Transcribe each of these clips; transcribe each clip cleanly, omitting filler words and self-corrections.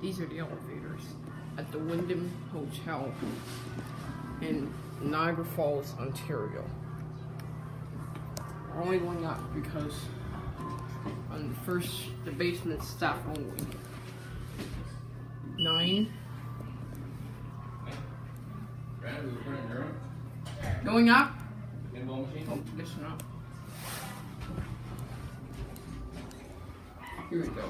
These are the elevators at the Wyndham Hotel in Niagara Falls, Ontario. We're only going up because on the basement staff only. 9. Going up? Oh, listen up. Here we go.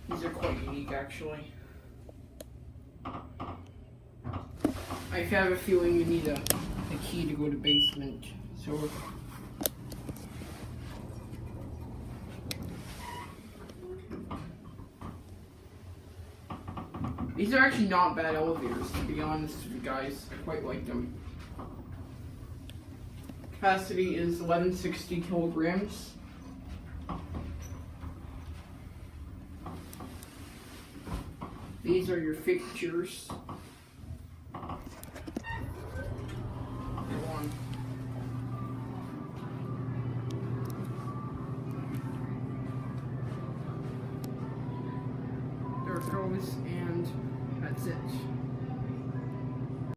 These are quite unique, actually. I have a feeling you need a key to go to basement, so these are actually not bad elevators, to be honest with you guys. I quite like them. Capacity is 1160 kilograms. These are your fixtures. There it goes, and that's it.